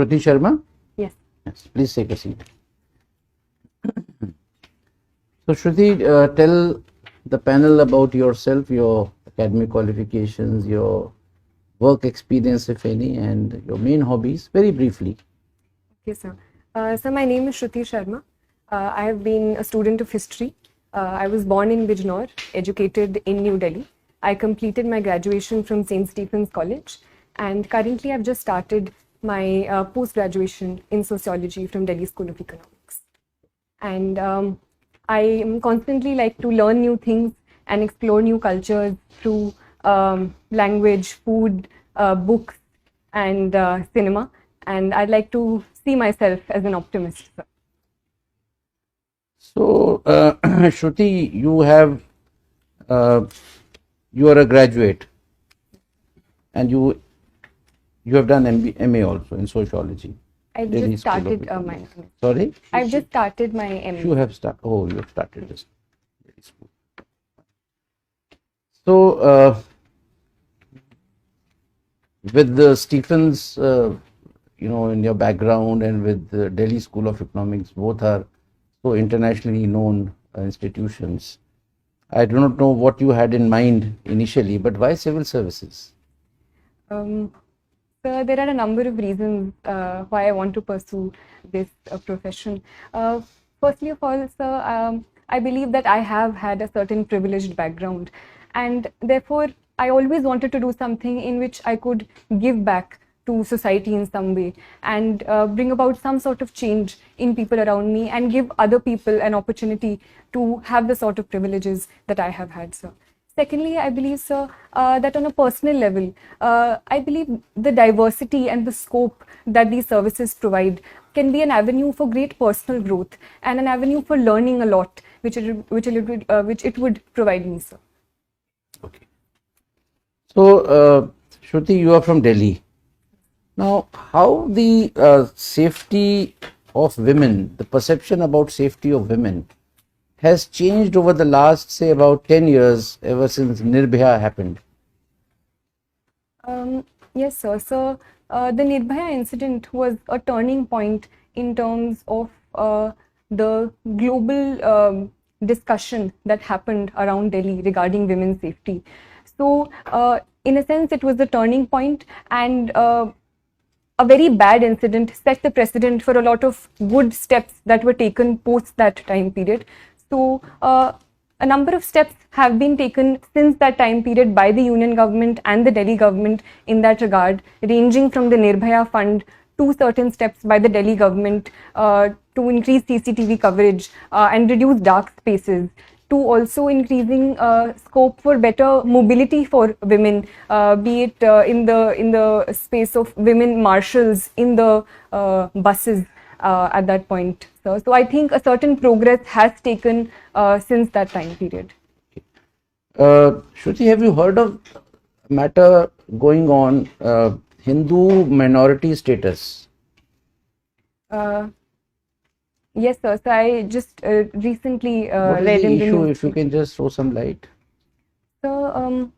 Shruti Sharma? Yes. Yes, please take a seat. So Shruti, tell the panel about yourself, your academic qualifications, your work experience, if any, and your main hobbies, very briefly. Okay, sir. So my name is Sharuti Sharma. I have been a student of history. I was born in Bijnor, educated in New Delhi. I completed my graduation from St. Stephen's College, and currently I've just started my post-graduation in sociology from Delhi School of Economics. And I am constantly like to learn new things and explore new cultures through language, food, books, and cinema. And I'd like to see myself as an optimist. So, Shruti, uh, you are a graduate, and you have done MA also in sociology. I've Delhi just School of started my Economics. MA. Sorry? I've just started my MA. You have started. Oh, you have started this. Delhi School. So, with the Stephens, in your background, and with the Delhi School of Economics, both are so internationally known institutions. I do not know what you had in mind initially, but why civil services? So there are a number of reasons why I want to pursue this profession. Firstly of all, sir, I believe that I have had a certain privileged background, and therefore I always wanted to do something in which I could give back to society in some way and bring about some sort of change in people around me and give other people an opportunity to have the sort of privileges that I have had, sir. Secondly, I believe, sir, that on a personal level, I believe the diversity and the scope that these services provide can be an avenue for great personal growth and an avenue for learning a lot, which it would provide me, sir. Okay. So, Shruti, you are from Delhi. Now, how the safety of women, the perception about safety of women, has changed over the last, say, about 10 years, ever since Nirbhaya happened? Yes, sir. So the Nirbhaya incident was a turning point in terms of the global discussion that happened around Delhi regarding women's safety. So, in a sense, it was a turning point, and a very bad incident set the precedent for a lot of good steps that were taken post that time period. So, a number of steps have been taken since that time period by the union government and the Delhi government in that regard, ranging from the Nirbhaya Fund to certain steps by the Delhi government to increase CCTV coverage and reduce dark spaces, to also increasing scope for better mobility for women, be it in the space of women marshals in the buses at that point. So I think a certain progress has taken since that time period. Shruti, have you heard of a matter going on, Hindu minority status? Yes, sir. So I just recently What is read the in the issue, news. if you can just throw some light? So,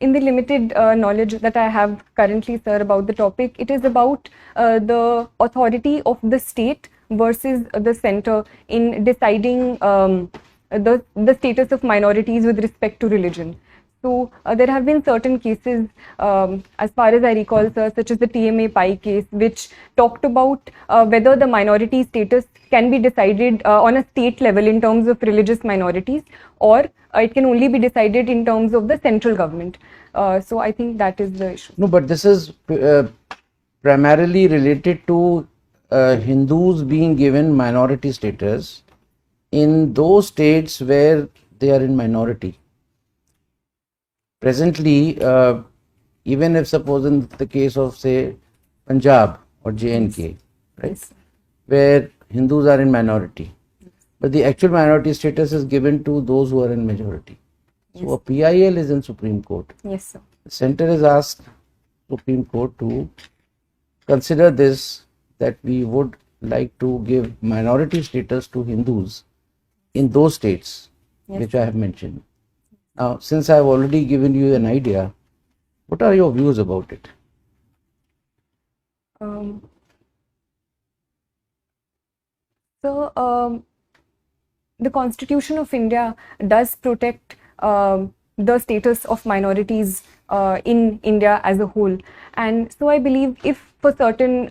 in the limited knowledge that I have currently, sir, about the topic, it is about the authority of the state versus the center in deciding the status of minorities with respect to religion. So there have been certain cases, as far as I recall, sir, such as the TMA Pi case, which talked about whether the minority status can be decided on a state level in terms of religious minorities, or it can only be decided in terms of the central government. So I think that is the issue. No, but this is primarily related to Hindus being given minority status in those states where they are in minority. Presently, even if suppose in the case of, say, Punjab or JNK, right, Yes. where Hindus are in minority, but the actual minority status is given to those who are in majority. So a PIL is in Supreme Court. Yes, sir. The center has asked Supreme Court to consider this, that we would like to give minority status to Hindus in those states which I have mentioned. Now, since I have already given you an idea, what are your views about it? So, the Constitution of India does protect the status of minorities in India as a whole. And so I believe if for certain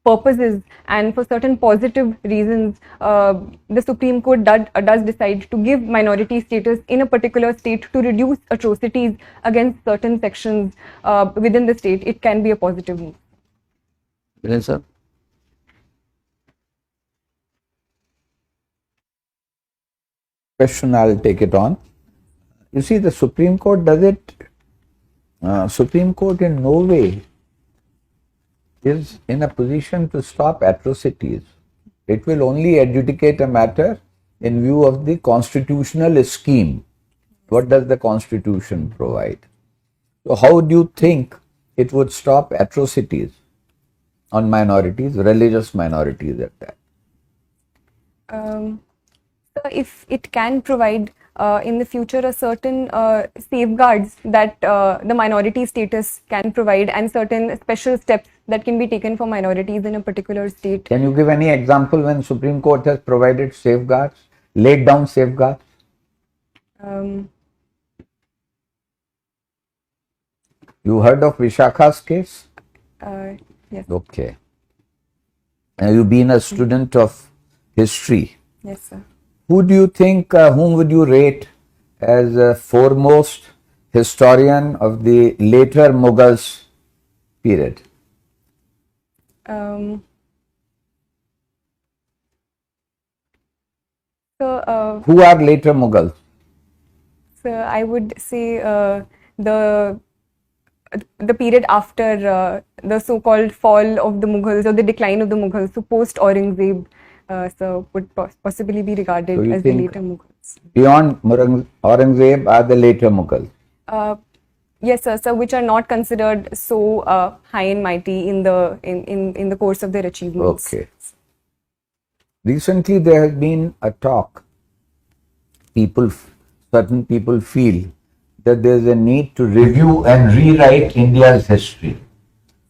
purposes and for certain positive reasons, the Supreme Court does decide to give minority status in a particular state to reduce atrocities against certain sections within the state, it can be a positive move. Viren sir? Question, I'll take it on. You see, the Supreme Court does it. Supreme Court in no way is in a position to stop atrocities. It will only adjudicate a matter in view of the constitutional scheme. What does the Constitution provide? So, how do you think it would stop atrocities on minorities, religious minorities at that? So if it can provide in the future a certain safeguards that the minority status can provide and certain special steps that can be taken for minorities in a particular state. Can you give any example when Supreme Court has provided safeguards, laid down safeguards? You heard of Vishakha's case? Yes. Okay. You've been a student of history. Yes, sir. Who do you think, whom would you rate as a foremost historian of the later Mughals period? So Who are later Mughals? so I would say the period after the so-called fall of the Mughals or the decline of the Mughals, so post Aurangzeb, so would possibly be regarded So you as the think later Mughals. beyond Aurangzeb are the later Mughals? Yes, sir. So which are not considered so high and mighty in the course of their achievements. Okay. Recently, there has been a talk. Certain people feel that there is a need to review and rewrite India's history.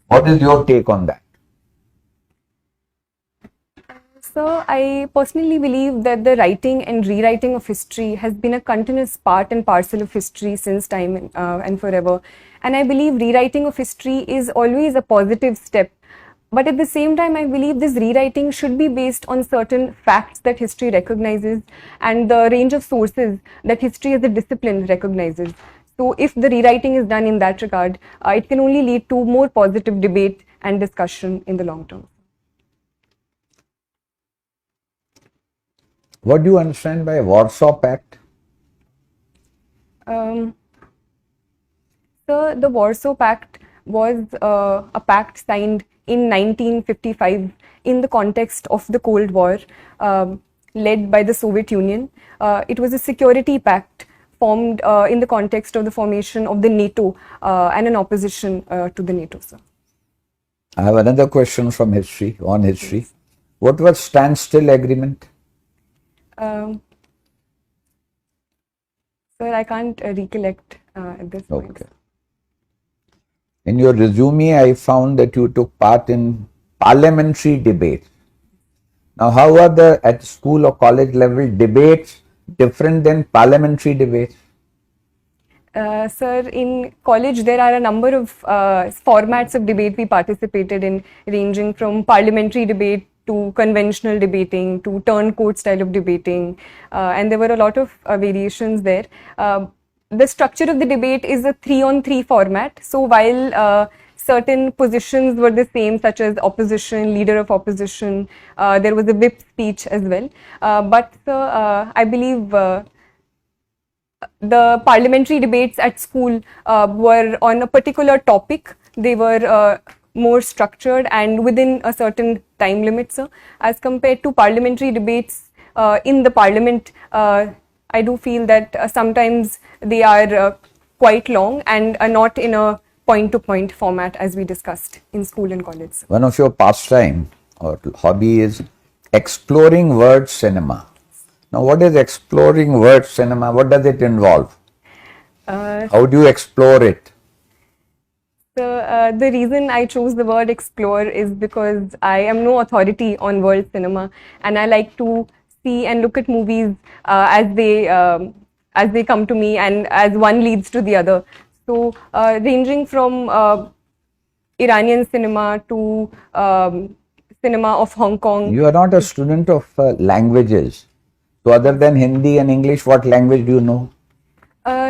What is your take on that? So I personally believe that the writing and rewriting of history has been a continuous part and parcel of history since time and forever. And I believe rewriting of history is always a positive step. But at the same time, I believe this rewriting should be based on certain facts that history recognizes and the range of sources that history as a discipline recognizes. So if the rewriting is done in that regard, it can only lead to more positive debate and discussion in the long term. What do you understand by Warsaw Pact? So the Warsaw Pact was a pact signed in 1955 in the context of the Cold War, led by the Soviet Union. It was a security pact formed in the context of the formation of the NATO and an opposition to the NATO, sir. I have another question from history, on history. What was standstill agreement? Sir, I can't recollect at this point. Okay. In your resume, I found that you took part in parliamentary debates. Now, how are the at school or college level debates different than parliamentary debates? Sir, in college there are a number of formats of debate we participated in, ranging from parliamentary debate to conventional debating to turncoat style of debating, and there were a lot of variations there. The structure of the debate is a 3-on-3 format. So while certain positions were the same, such as opposition, leader of opposition, there was a whip speech as well. But I believe the parliamentary debates at school were on a particular topic. They were more structured and within a certain time limit, sir. As compared to parliamentary debates in the parliament, I do feel that sometimes they are quite long and are not in a point-to-point format as we discussed in school and college. One of your pastime or hobby is exploring word cinema. Now, what is exploring word cinema? What does it involve? How do you explore it? So the reason I chose the word explore is because I am no authority on world cinema, and I like to see and look at movies as they come to me, and as one leads to the other. So ranging from Iranian cinema to cinema of Hong Kong. You are not a student of languages. So other than Hindi and English, what language do you know?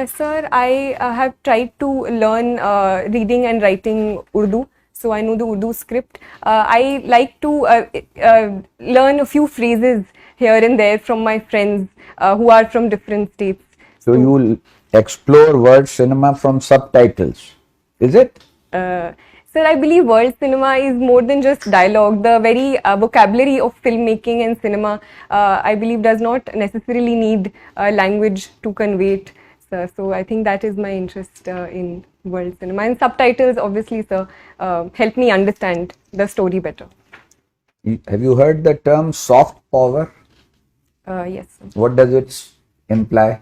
Sir, I have tried to learn reading and writing Urdu, so I know the Urdu script. I like to learn a few phrases here and there from my friends who are from different states. So you will explore world cinema from subtitles, is it? Sir, I believe world cinema is more than just dialogue. The very vocabulary of filmmaking and cinema, I believe, does not necessarily need language to convey it. Sir. So I think that is my interest in world cinema. And subtitles, obviously, sir, help me understand the story better. Have you heard the term soft power? Yes, sir. What does it imply?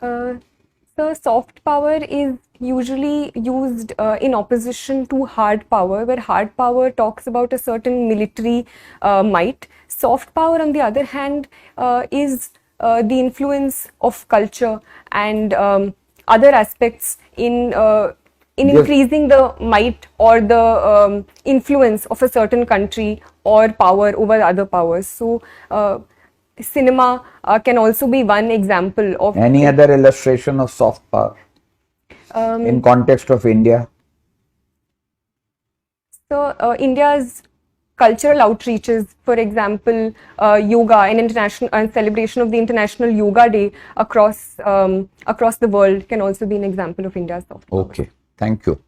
So soft power is usually used in opposition to hard power, where hard power talks about a certain military might. Soft power, on the other hand, is the influence of culture and other aspects in increasing the might or the influence of a certain country or power over other powers. So cinema can also be one example of Any other illustration of soft power in context of India? So India's cultural outreaches, for example, yoga and international celebration of the International Yoga Day across the world can also be an example of India's soft power. Okay, thank you.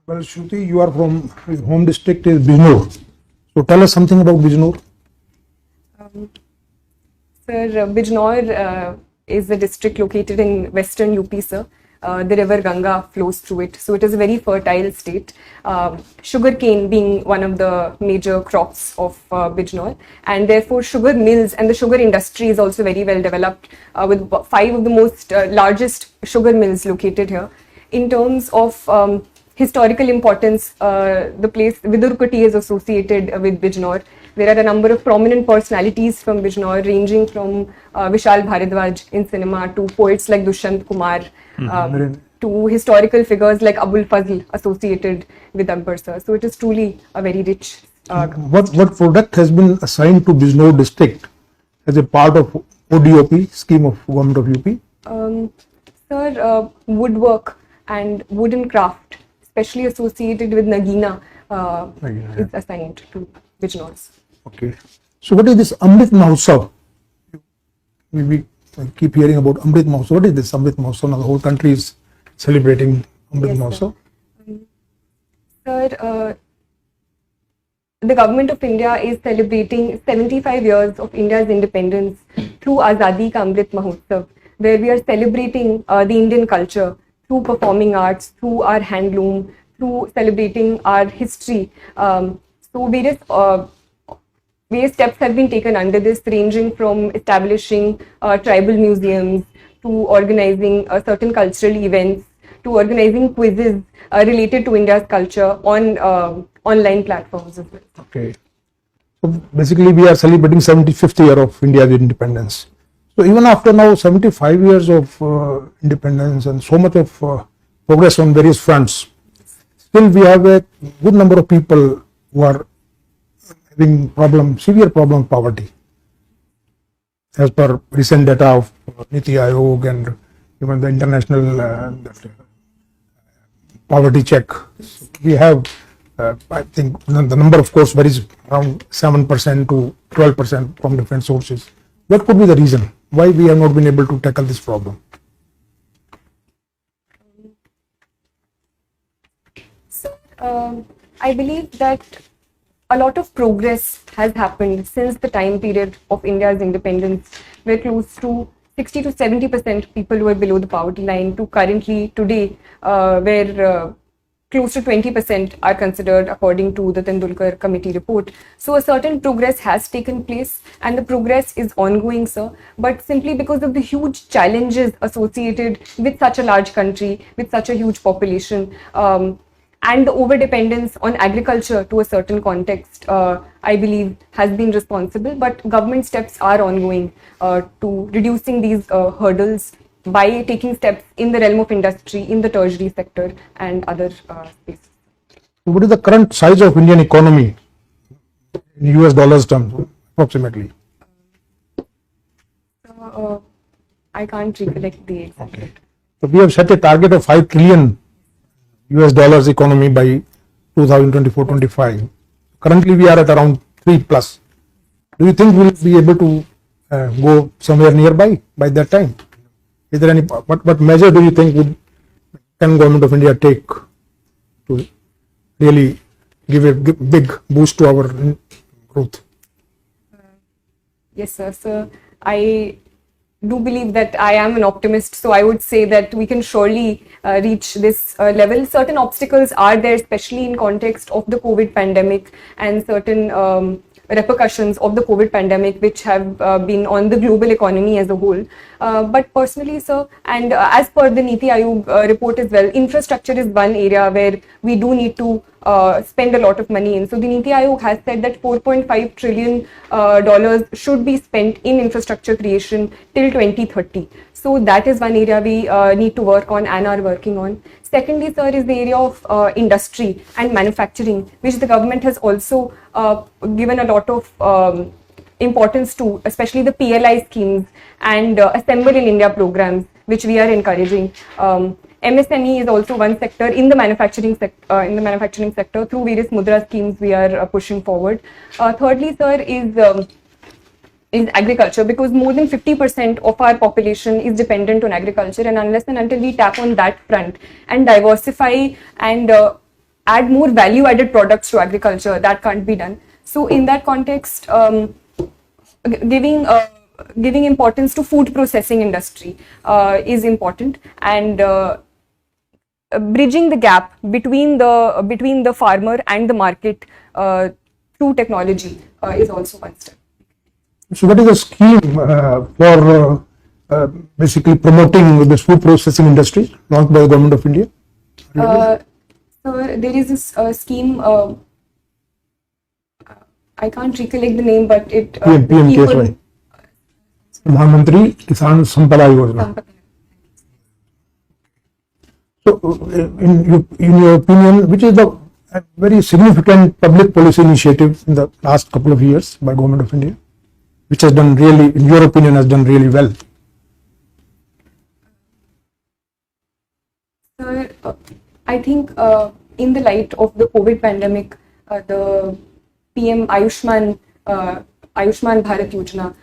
Well, Shruti, you are from your home district is Bijnor. So tell us something about Bijnor. Sir, Bijnor is a district located in western UP, sir. The river Ganga flows through it, so it is a very fertile state. Sugarcane being one of the major crops of Bijnor, and therefore sugar mills and the sugar industry is also very well developed, with 5 of the most largest sugar mills located here. In terms of historical importance, the place Vidurkoti is associated with Bijnor. There are a number of prominent personalities from Bijnor, ranging from Vishal Bharadwaj in cinema to poets like Dushyant Kumar, to historical figures like Abul Fazl associated with Akbar sir. So it is truly a very rich. What product has been assigned to Bijnor district as a part of ODOP scheme of government of UP? Sir, woodwork and wooden craft, especially associated with Nagina, is assigned to Bijnor. Okay. So what is this Amrit Mahotsav? We keep hearing about Amrit Mahotsav. What is this Amrit Mahotsav? Now the whole country is celebrating Amrit Mahotsav. Sir, the government of India is celebrating 75 years of India's independence through Azadi Ka Amrit Mahotsav, where we are celebrating the Indian culture through performing arts, through our handloom, through celebrating our history. So various steps have been taken under this, ranging from establishing tribal museums to organizing certain cultural events to organizing quizzes related to India's culture on online platforms as well. Okay. So basically we are celebrating 75th year of India's independence. So even after now 75 years of independence and so much of progress on various fronts, still we have a good number of people who are having severe problem of poverty. As per recent data of Niti Aayog and even the international poverty check, we have, I think the number of course varies around 7% to 12% from different sources. What could be the reason why we have not been able to tackle this problem? So, I believe that a lot of progress has happened since the time period of India's independence, where close to 60 to 70% people were below the poverty line, to currently today, where close to 20% are considered according to the Tendulkar committee report. So a certain progress has taken place and the progress is ongoing, sir. But simply because of the huge challenges associated with such a large country, with such a huge population, and the over-dependence on agriculture to a certain context, I believe has been responsible. But government steps are ongoing to reducing these hurdles by taking steps in the realm of industry, in the tertiary sector and other spaces. What is the current size of Indian economy in US dollars terms, approximately? I can't recollect the exact. Okay. So we have set a target of 5 trillion US dollars economy by 2024-25. Currently we are at around 3 plus. Do you think we'll be able to go somewhere nearby by that time? Is there any, what measure do you think can Government of India take to really give a big boost to our growth? Yes, sir. So I do believe that I am an optimist. So I would say that we can surely reach this level. Certain obstacles are there, especially in context of the COVID pandemic and certain repercussions of the COVID pandemic, which have been on the global economy as a whole. But personally, sir, and as per the Niti Aayog report as well, infrastructure is one area where we do need to spend a lot of money in. So the Niti Aayog has said that $4.5 trillion should be spent in infrastructure creation till 2030. So that is one area we need to work on and are working on. Secondly, sir, is the area of industry and manufacturing, which the government has also given a lot of importance to, especially the PLI schemes and Assemble in India programs, which we are encouraging. MSME is also one sector in the manufacturing sector. Through various Mudra schemes, we are pushing forward. Thirdly, sir, is agriculture, because more than 50% of our population is dependent on agriculture, and unless and until we tap on that front and diversify and add more value-added products to agriculture, that can't be done. So in that context, giving importance to food processing industry is important, and bridging the gap between the farmer and the market through technology is also one step. So what is the scheme for basically promoting this food processing industry launched by the Government of India? So there is this scheme, I can't recollect the name, but it PM KSY. Pradhan Mantri Kisan Sampada Yojana. So in your opinion, which is the very significant public policy initiative in the last couple of years by Government of India, which has done really, in your opinion, has done really well? Sir, I think in the light of the COVID pandemic, the PM Ayushman Bharat Yojana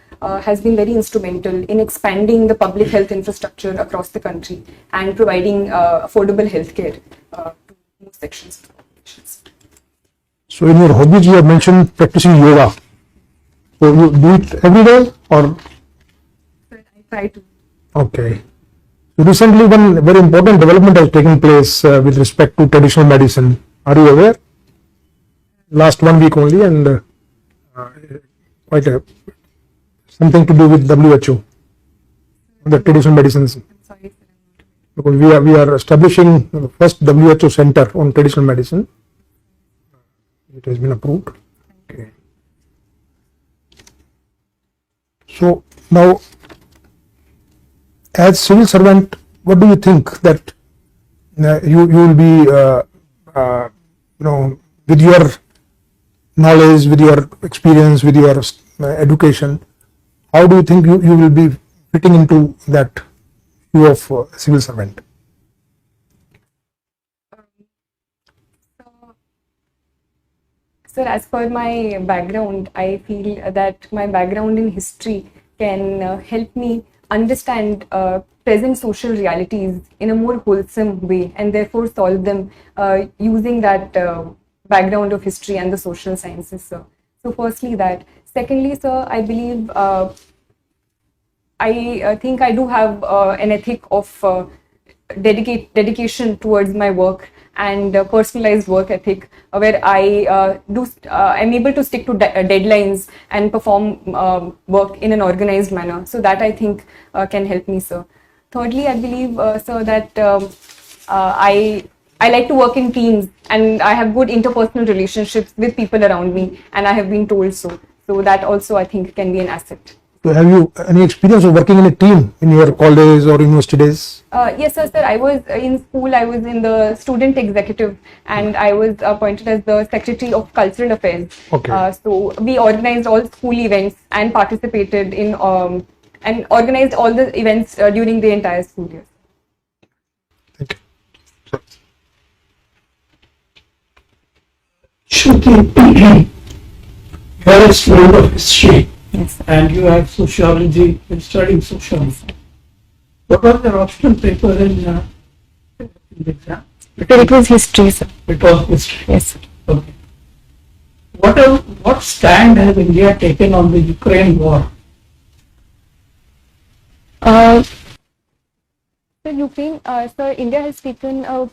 has been very instrumental in expanding the public health infrastructure across the country and providing affordable healthcare to most sections of the population. So in your hobbies, you have mentioned practicing yoga. So you do it every day, or? I try to. Okay. So recently, one very important development has taken place with respect to traditional medicine. Are you aware? Last 1 week only, and quite something to do with WHO, the traditional medicines. I'm sorry, sir. Because we are establishing the first WHO center on traditional medicine. It has been approved. Okay. So now, as civil servant, what do you think that you will be, with your knowledge, with your experience, with your education, how do you think you will be fitting into that view of civil servant? Sir, as per my background, I feel that my background in history can help me understand present social realities in a more wholesome way, and therefore solve them using that background of history and the social sciences, sir. So firstly that. Secondly, sir, I believe I think I do have an ethic of dedication towards my work, and personalized work ethic, where I'm able to stick to deadlines and perform work in an organized manner. So that I think can help me, sir. Thirdly, I believe, sir, that I like to work in teams, and I have good interpersonal relationships with people around me, and I have been told so. So that also I think can be an asset. So have you any experience of working in a team in your college or university days? Yes, sir. I was in school. I was in the student executive, and I was appointed as the secretary of cultural affairs. Okay. So we organized all school events and participated in and organized all the events during the entire school year. Thank you. Shruti, you are a student of history Yes, sir. and you have sociology, you're studying sociology. What was your optional paper in the exam? It was history, sir. It was history. Yes, sir. Okay. What stand has India taken on the Ukraine war? So Ukraine, sir, India has taken a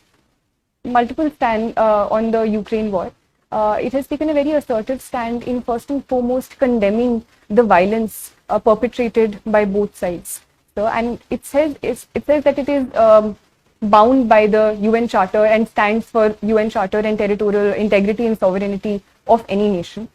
multiple stand on the Ukraine war. It has taken a very assertive stand in first and foremost condemning the violence perpetrated by both sides. So, and it says that it is bound by the UN Charter and stands for UN Charter and territorial integrity and sovereignty of any nation.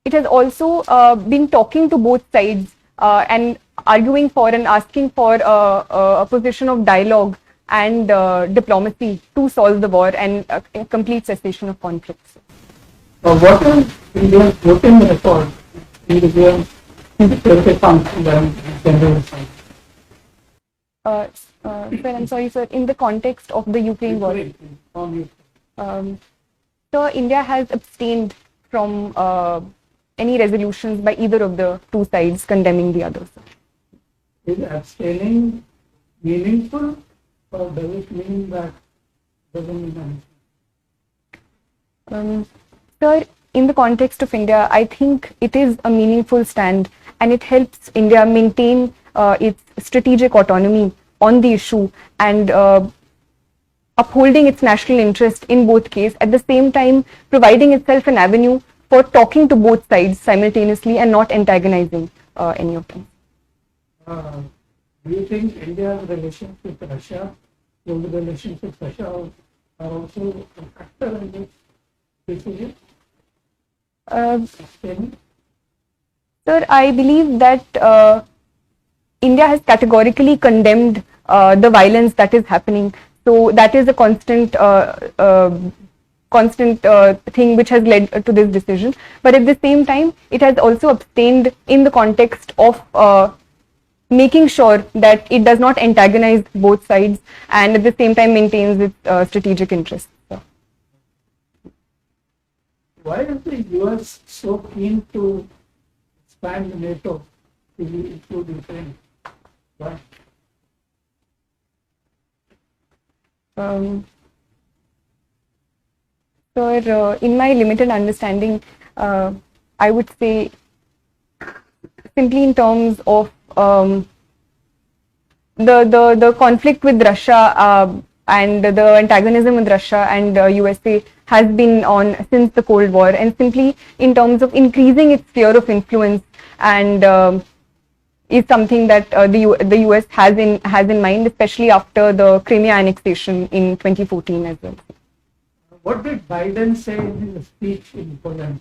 It has also been talking to both sides and arguing for and asking for a position of dialogue and diplomacy to solve the war and a complete cessation of conflicts. What is India's voting record in the UN Security Council and General Assembly? Sir, I'm sorry, sir. In the context of the Ukraine war, so India has abstained from any resolutions by either of the two sides condemning the other. Sir. Is abstaining meaningful, or does it mean that doesn't mean anything? Sir, in the context of India, I think it is a meaningful stand, and it helps India maintain its strategic autonomy on the issue and upholding its national interest in both cases, at the same time providing itself an avenue for talking to both sides simultaneously and not antagonizing any of them. Do you think India's relations with Russia, global relations with Russia, are also a factor in this decision? Abstaining? Sir, I believe that India has categorically condemned the violence that is happening. So that is a constant thing which has led to this decision. But at the same time, it has also abstained in the context of making sure that it does not antagonize both sides and at the same time maintains its strategic interests. So. Why is the US so keen to expand NATO to include Ukraine? Why? So, in my limited understanding, I would say simply in terms of the conflict with Russia and the antagonism with Russia and USA has been on since the Cold War, and simply in terms of increasing its sphere of influence and is something that the US has in mind, especially after the Crimea annexation in 2014 as well. What did Biden say in his speech in Poland?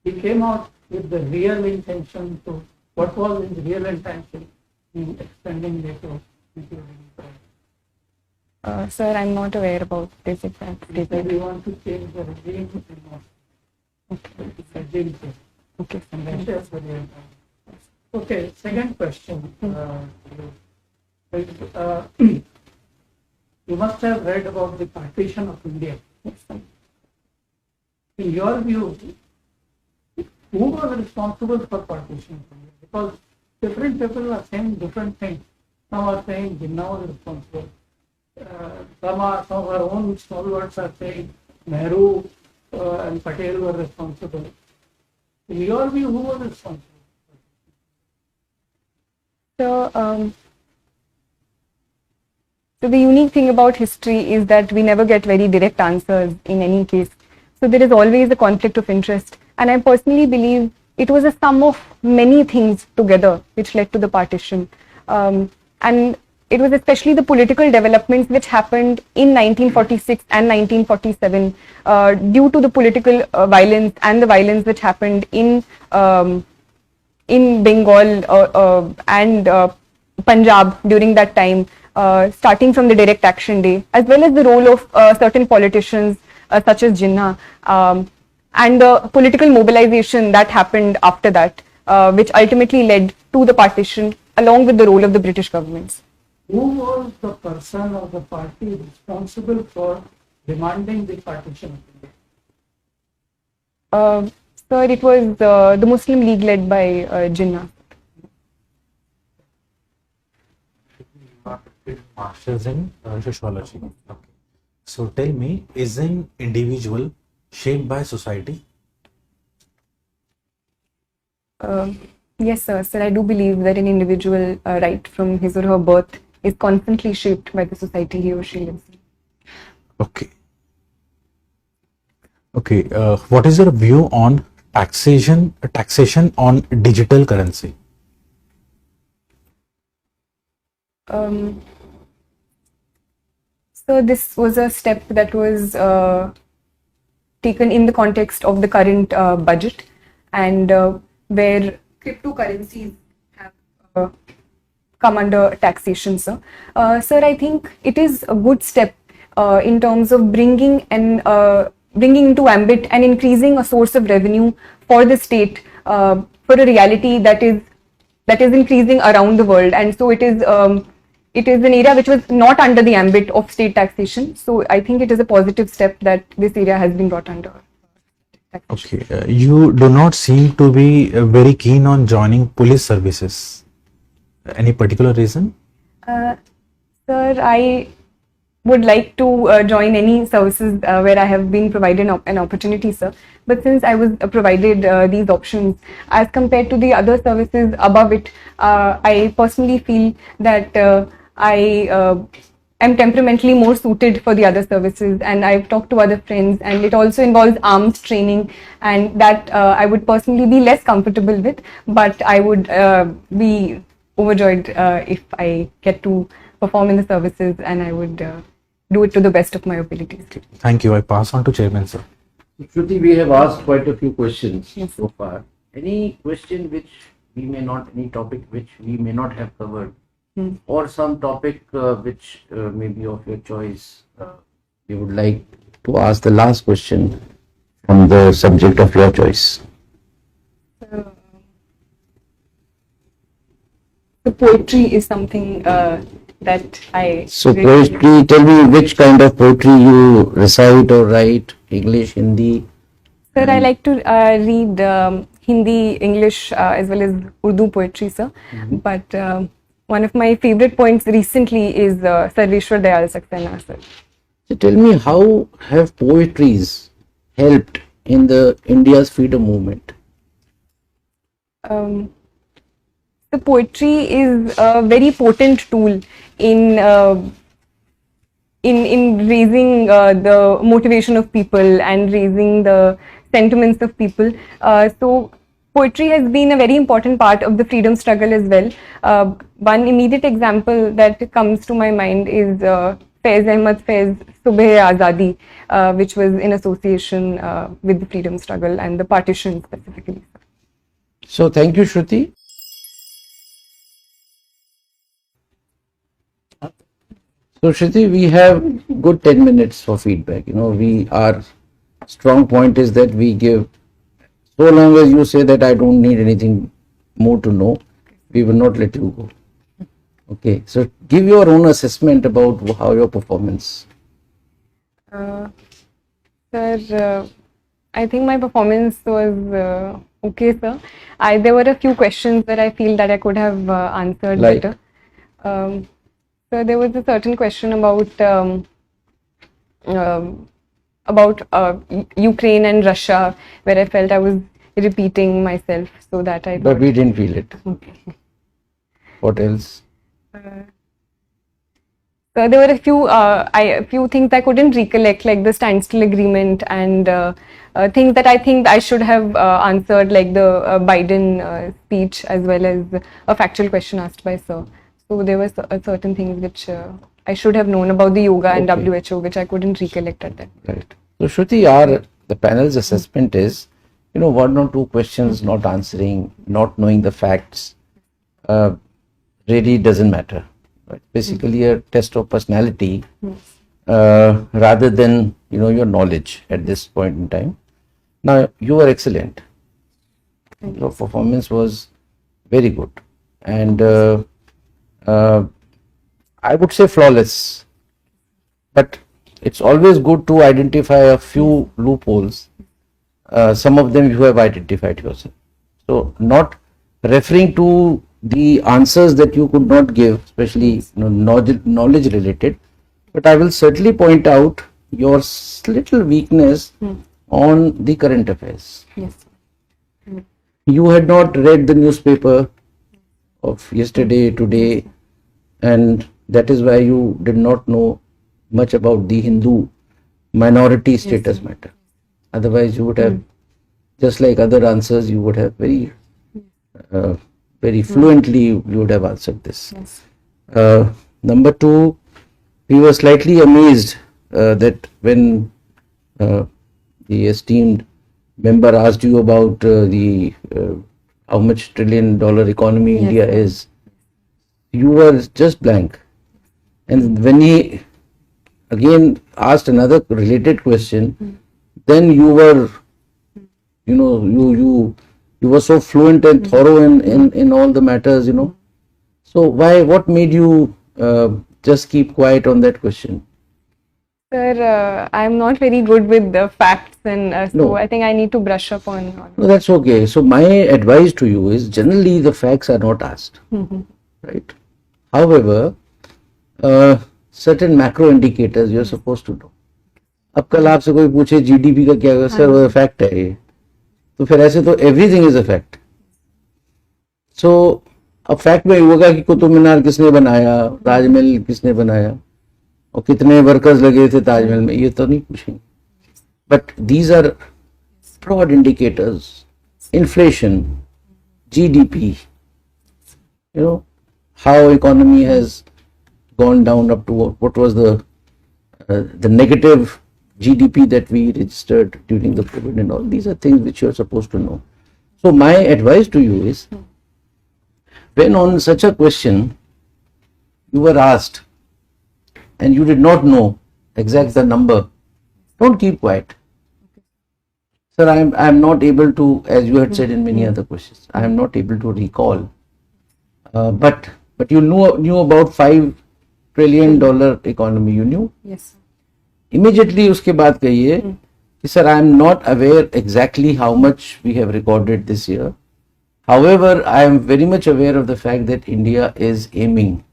He came out with the real intention to, what was his real intention in extending NATO, including Ukraine? Sir, I'm not aware about this exact He said statement. we want to change the regime in Moscow. Regime change. Okay. And Russia is the real time. Okay, second question. You must have read about the partition of India. In your view, who was responsible for partition of India? Because different people are saying different things. Some are saying Jinnah was responsible. Some of our own stalwarts are saying Nehru and Patel were responsible. In your view, who was responsible? So, So the unique thing about history is that we never get very direct answers in any case. So there is always a conflict of interest. And I personally believe it was a sum of many things together which led to the partition. And it was especially the political developments which happened in 1946 and 1947 due to the political violence and the violence which happened in Bengal and Punjab during that time, starting from the Direct Action Day, as well as the role of certain politicians such as Jinnah, and the political mobilization that happened after that, which ultimately led to the partition, along with the role of the British governments. Who was the person or the party responsible for demanding the partition of India? Sir, it was the Muslim League led by Jinnah. Masters in sociology. Okay. So tell me, is an individual shaped by society? Yes, sir. Sir, I do believe that an individual, right from his or her birth, is constantly shaped by the society he or she lives in. Okay. Okay. What is your view on taxation on digital currency? So this was a step that was taken in the context of the current budget, and where cryptocurrencies have come under taxation, sir. Sir, I think it is a good step in terms of bringing into ambit and increasing a source of revenue for the state for a reality that is increasing around the world, and so it is an area which was not under the ambit of state taxation. So I think it is a positive step that this area has been brought under taxation. Okay. You do not seem to be very keen on joining police services. Any particular reason? Sir, I would like to join any services where I have been provided an opportunity, sir. But since I was provided these options, as compared to the other services above it, I personally feel that I am temperamentally more suited for the other services, and I've talked to other friends, and it also involves arms training, and that I would personally be less comfortable with, but I would be overjoyed if I get to perform in the services, and I would do it to the best of my abilities. Thank you. I pass on to Chairman, sir. Shruti, we have asked quite a few questions Yes. so far. Any question which we may not, any topic which we may not have covered, or some topic which may be of your choice, you would like to ask the last question on the subject of your choice? The poetry is something that I So really- poetry, tell me which kind of poetry you recite or write, English, Hindi? Sir, I like to read Hindi, English, as well as Urdu poetry, sir. But one of my favorite points recently is Sarveshwar Dayal Saxena, sir. So tell me, how have poetries helped in the India's freedom movement? The poetry is a very potent tool in raising the motivation of people and raising the sentiments of people. So poetry has been a very important part of the freedom struggle as well. One immediate example that comes to my mind is Faiz Ahmad Faiz Subh Azadi, which was in association with the freedom struggle and the partition specifically. So thank you, Shruti. So Shruti, we have good 10 minutes for feedback. You know, our strong point is that we give, so long as you say that I don't need anything more to know, we will not let you go. Okay, so give your own assessment about how your performance. Sir, I think my performance was okay, sir. There were a few questions that I feel that I could have answered Like? better. So there was a certain question about Ukraine and Russia, where I felt I was repeating myself, so that I But thought, we didn't feel it. okay. What else? So there were a few things I couldn't recollect, like the standstill agreement and things that I think I should have answered, like the Biden speech, as well as a factual question asked by Sir. So there were certain things which I should have known about the yoga and Okay. WHO, which I couldn't recollect at that. Right. So Shruti, the panel's assessment is, one or two questions not answering, not knowing the facts, really doesn't matter. Right? Basically, a test of personality rather than your knowledge at this point in time. Now you were excellent. Your performance was very good, and I would say flawless. But it's always good to identify a few loopholes. Some of them you have identified yourself. So not referring to the answers that you could not give, especially knowledge related, but I will certainly point out your little weakness on the current affairs. Yes. You had not read the newspaper of yesterday, today, and that is why you did not know much about the Hindu minority status matter. Otherwise, you would have, just like other answers, you would have very fluently, you would have answered this. Yes. Number two, we were slightly amazed that when the esteemed member asked you about the how much $1 trillion economy Yes. India is, you were just blank. And when he again asked another related question, then you were, you were so fluent and thorough in all the matters, So what made you just keep quiet on that question? Sir, I'm not very good with the facts, and so No. I think I need to brush up on. No, that's okay. So my advice to you is generally the facts are not asked, right? However, certain macro indicators you're supposed to know. अब कल आपसे कोई पूछे GDP का क्या है, sir वो fact है ये, तो फिर ऐसे तो एवरीथिंग इज अ फैक्ट. सो अब फैक्ट में होगा कि कुतुब मीनार किसने बनाया, ताजमहल किसने बनाया और कितने वर्कर्स लगे थे ताजमहल में, ये तो नहीं पूछेंगे. But these are broad indicators, inflation, GDP, how economy has gone down up to what was the negative GDP that we registered during the COVID and all. These are things which you are supposed to know. So my advice to you is, when on such a question you were asked and you did not know exact the number, don't keep quiet. Sir, I am not able to, as you had said in many other questions, I am not able to recall. But you knew about $5 trillion economy. You knew. Yes. Immediately उसके बाद कहिए कि sir, I am not aware exactly how much we have recorded this year. However, I am very much aware of the fact that India is aiming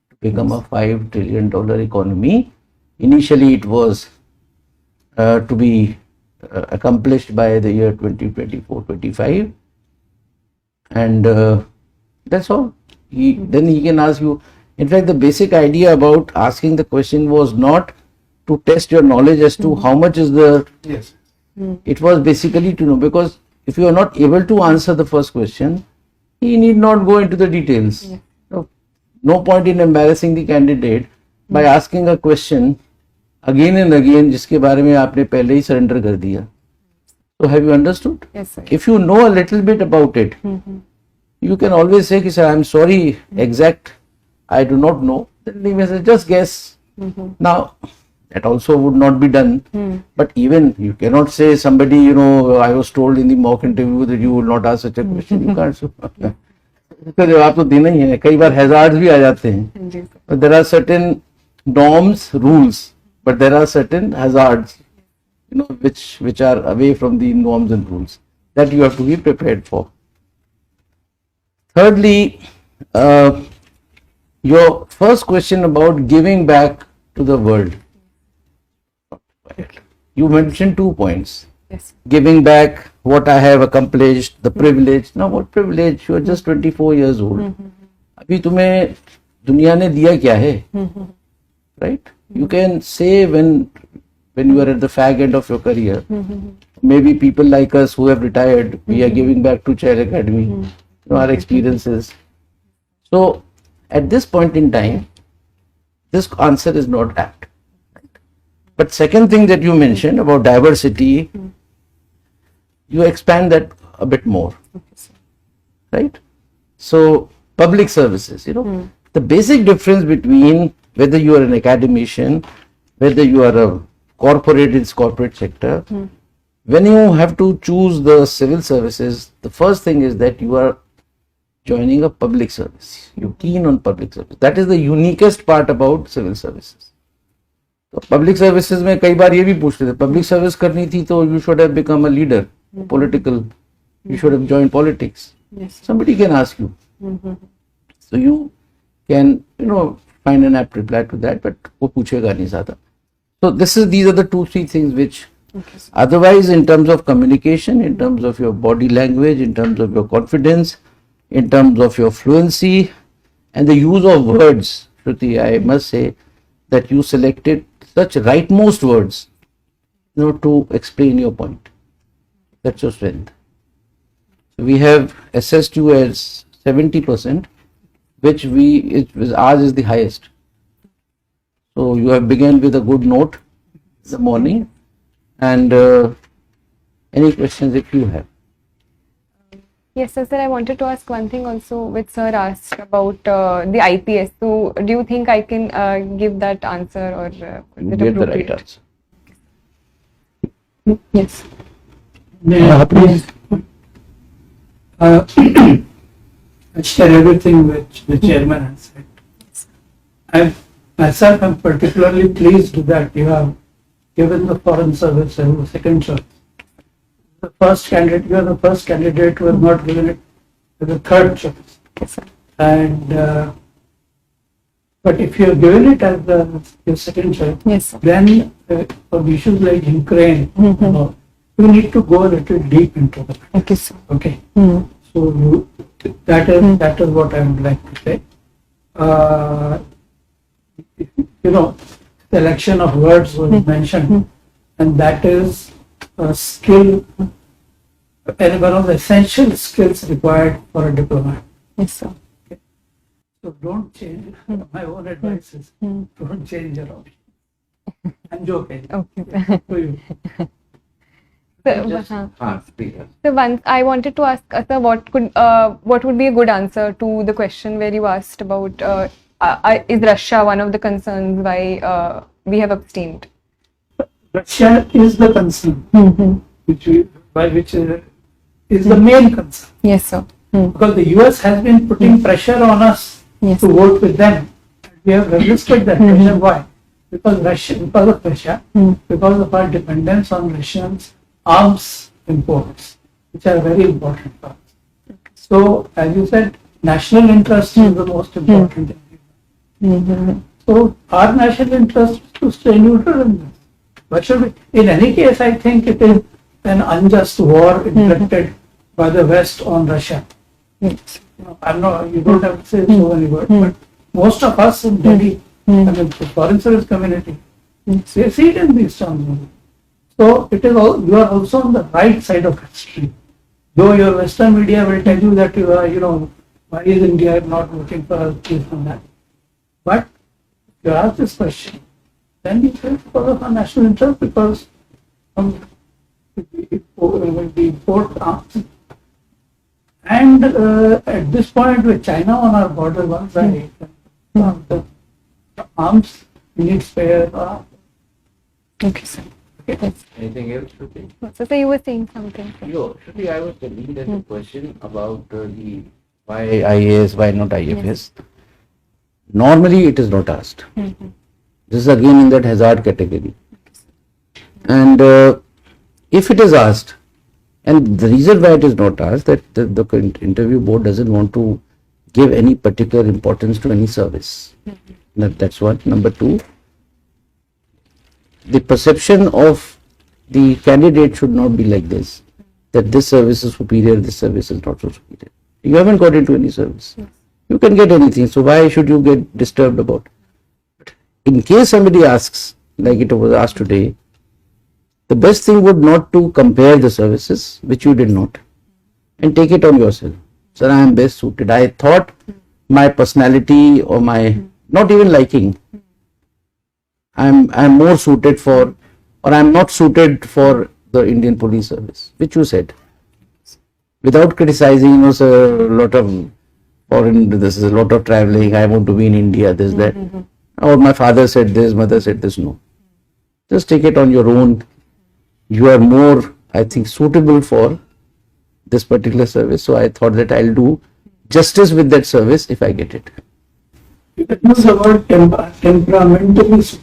to become a $5 trillion economy. Initially, it was to be accomplished by the year 2024-25, and that's all. Then he can ask you. In fact, the basic idea about asking the question was not to test your knowledge as to how much is the. Yes. It was basically to know, because if you are not able to answer the first question, he need not go into the details. No point in embarrassing the candidate by asking a question again and again जिसके बारे में आपने पहले ही surrender कर दिया. So have you understood? Yes, sir. If you know a little bit about it, you can always say कि sir, I am sorry, exact, I do not know. Then he may say, just guess. Now, that also would not be done. But even you cannot say somebody, I was told in the mock interview that you will not ask such a question. You can't. इसका जवाब तो देना ही है. कई बार hazards भी आ जाते हैं. जी, sir. But there are certain norms, rules, but there are certain hazards, which are away from the norms and rules that you have to be prepared for. Thirdly, your first question about giving back to the world. You mentioned 2 points. Yes. Giving back what I have accomplished, the privilege. Now, what privilege? You are just 24 years old. अभी तुम्हें दुनिया ने दिया क्या है? right? You can say when you are at the fag end of your career, maybe people like us who have retired, we are giving back to Chair Academy, our experiences. So at this point in time, this answer is not apt. But second thing that you mentioned about diversity, you expand that a bit more, right? So public services, the basic difference between whether you are an academician, whether you are a corporate in corporate sector, when you have to choose the civil services, the first thing is that you are joining a public service. You're keen on public service. That is the uniquest part about civil services. तो public services में कई बार ये भी पूछते थे, public service करनी थी तो you should have become a leader, political, you should have joined politics. Yes. Somebody can ask you. So you can, find an apt reply to that, but वो पूछेगा नहीं ज़्यादा. So these are the 2-3 things which otherwise in terms of communication, in terms of your body language, in terms of your confidence, in terms of your fluency and the use of words, Shruti, I must say that you selected such rightmost words, to explain your point. That's your strength. So we have assessed you as 70%, which ours is the highest. So you have begun with a good note in the morning, and any questions if you have. Yes, sir. I wanted to ask one thing also, which sir asked about the IPS. So, do you think I can give that answer, or is You it get the right appropriate? answer. Yes. May I please share everything which the chairman has said. I myself am particularly pleased that you have given the foreign service as the second choice. You are the first candidate who has not given it as the third choice. Yes, sir. And but if you have given it as your second choice, Yes, sir. then for issues like Ukraine, you need to go a little deep into that. Okay, sir. Okay. So that is what I would like to say. Selection of words was mentioned, and that is a skill, and one of the essential skills required for a diplomat. Yes, sir. So don't change. My own advice is don't change your option. I'm joking. Okay. To you. So once I wanted to ask sir, what would be a good answer to the question where you asked about is Russia one of the concerns why we have abstained? Russia is the concern, which is the main concern. Yes, sir. Because the US has been putting pressure on us Yes. to vote with them. We have resisted that pressure. Why? Because of Russia, because of our dependence on Russians arms imports, which are very important for us. So, as you said, national interest is the most important thing. So, our national interest is to stay neutral in this. What should we? In any case, I think it is an unjust war inflicted by the West on Russia. Yes. You don't have to say so many words, but most of us in Delhi, the foreign service community, they see it in these terms. So it is you are also on the right side of history. Though your Western media will tell you that you are, why is India not voting for us based on that? But if you ask this question, then you say because of our national interest, because we import arms. And at this point, with China on our border, one side, the arms need spare. Okay, sir. Yes. Anything else, Shruti? So you were saying something. Sir. Shruti, I was telling that the question about the why IAS, why not IFS. Normally, it is not asked. This is again in that hazard category. And if it is asked, and the reason why it is not asked, that the interview board doesn't want to give any particular importance to any service. That's one. Number two, the perception of the candidate should not be like this, that this service is superior, this service is not so superior. You haven't got into any service. You can get anything, so why should you get disturbed about it? in case somebody asks, like it was asked today, the best thing would not to compare the services, which you did not, and take it on yourself. Sir, I am best suited. I thought my personality or my not even liking, I'm more suited for, or I'm not suited for the Indian police service, which you said. Without criticizing, sir, a lot of foreign, this is a lot of traveling, I want to be in India, this, that. Or my father said this, mother said this, no. Just take it on your own. You are more, I think, suitable for this particular service. So I thought that I'll do justice with that service if I get it. Use the word temperamentally,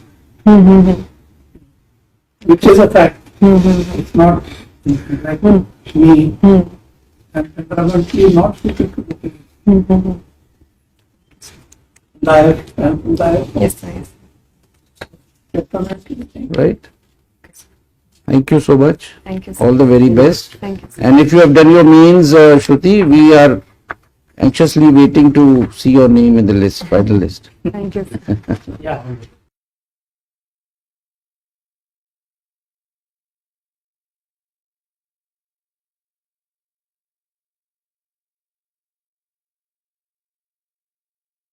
which is a fact. It's not like me. I'm temperamentally not suited to the police. Direct. Yes, sir. Yes. Temperamentally. Right? Thank you so much. Thank you, sir. All the very best. Thank you, sir. And if you have done your means, Shruti, we are anxiously waiting to see your name in the list, final list. Thank you, sir. Yeah.